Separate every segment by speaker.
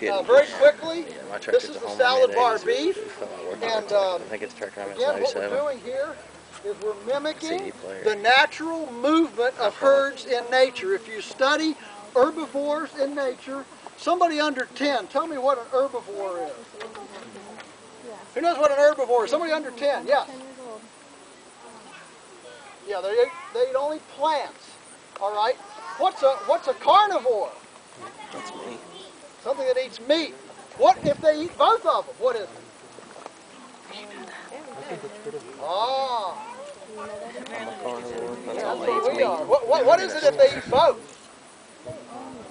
Speaker 1: Now, very quickly,
Speaker 2: Yeah,
Speaker 1: this is the salad bar beef, and
Speaker 2: I think it's truck time.
Speaker 1: again, what we're doing here is we're mimicking the natural movement of herds in nature. If you study herbivores in nature, somebody under 10, tell me what an herbivore is. Who knows what an herbivore is? Somebody under 10, yes. Yeah, they eat only plants. All right. What's a carnivore?
Speaker 2: That's me.
Speaker 1: Something that eats meat. What if they eat both of them? What is it? Ah.
Speaker 2: I'm a carnivore. That's
Speaker 1: Yeah,
Speaker 2: all
Speaker 1: that's
Speaker 2: I eat
Speaker 1: what we
Speaker 2: meat.
Speaker 1: are. What is it if they eat both?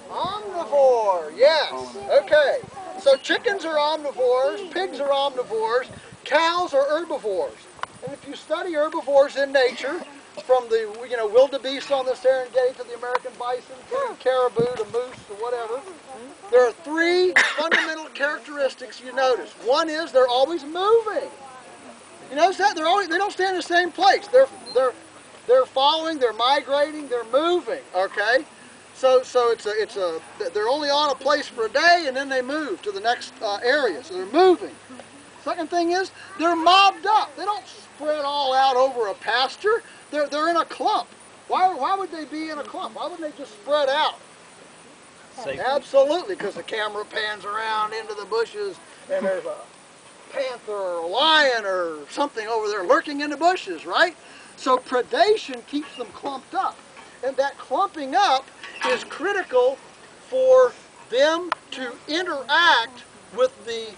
Speaker 1: Omnivore, yes. Okay. So chickens are omnivores, pigs are omnivores, cows are herbivores. And if you study herbivores in nature, from the wildebeest on the Serengeti to the American bison, to caribou to moose to whatever, there are three fundamental characteristics you notice. One is they're always moving. You notice that they don't stay in the same place. They're following, they're migrating, they're moving. Okay, so they're only on a place for a day and then they move to the next area. So they're moving. Second thing is they're mobbed up. They don't spread all out over a pasture. They're in a clump. Why would they be in a clump? Why wouldn't they just spread out? Safety. Absolutely, because the camera pans around into the bushes and there's a panther or a lion or something over there lurking in the bushes, right? So predation keeps them clumped up. And that clumping up is critical for them to interact with the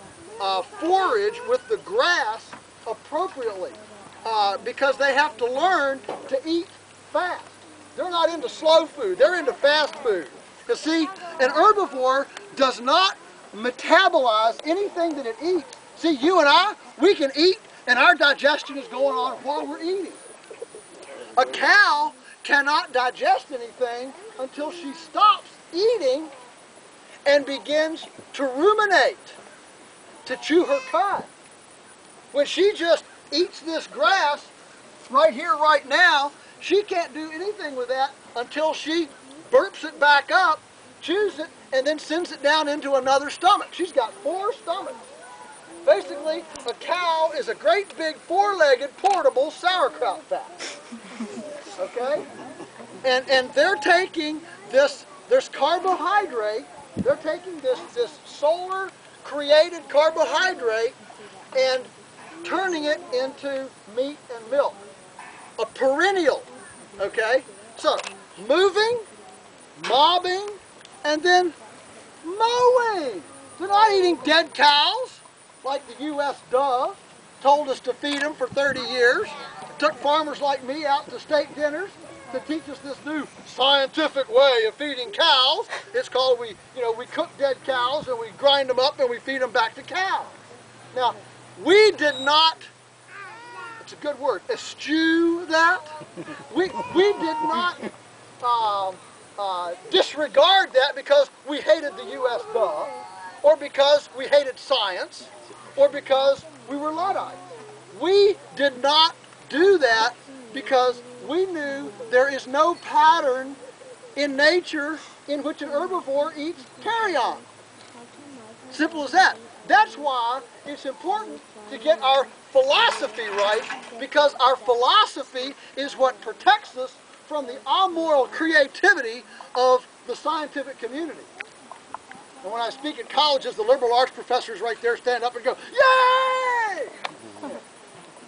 Speaker 1: forage, with the grass appropriately. Because they have to learn to eat fast. They're not into slow food, they're into fast food. You see, an herbivore does not metabolize anything that it eats. See, you and I, we can eat and our digestion is going on while we're eating. A cow cannot digest anything until she stops eating and begins to ruminate, to chew her cud. When she just eats this grass right here, right now, she can't do anything with that until she burps it back up, chews it, and then sends it down into another stomach. She's got 4 stomachs. Basically, a cow is a great big 4-legged portable sauerkraut vat. Okay? And they're taking this carbohydrate, they're taking this solar created carbohydrate and turning it into meat and milk. A perennial. Okay? So, moving, mobbing, and then mowing. They're not eating dead cows like the U.S. dove told us to feed them for 30 years. It took farmers like me out to state dinners to teach us this new scientific way of feeding cows. It's called, we cook dead cows and we grind them up and we feed them back to cows. Now, we did not, it's a good word, eschew that. We did not disregard that because we hated the U.S. dove, or because we hated science, or because we were Luddites. We did not do that because we knew there is no pattern in nature in which an herbivore eats carrion. Simple as that. That's why it's important to get our philosophy right, because our philosophy is what protects us from the amoral creativity of the scientific community. And when I speak at colleges, the liberal arts professors right there stand up and go, "Yay!"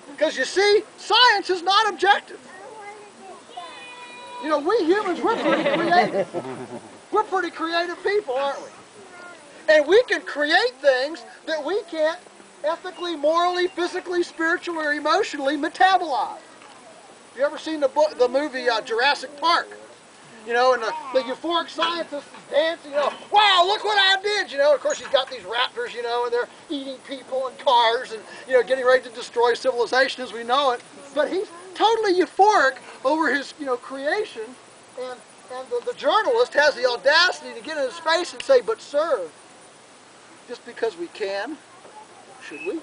Speaker 1: Because you see, science is not objective. You know, we humans, we're pretty creative. We're pretty creative people, aren't we? And we can create things that we can't ethically, morally, physically, spiritually, or emotionally metabolize. You ever seen the movie Jurassic Park? You know, and the euphoric scientist is dancing, you know, wow, look what I did, you know. Of course, he's got these raptors, you know, and they're eating people and cars and, you know, getting ready to destroy civilization as we know it. But he's totally euphoric over his, you know, creation, and the journalist has the audacity to get in his face and say, "But sir, just because we can, should we?"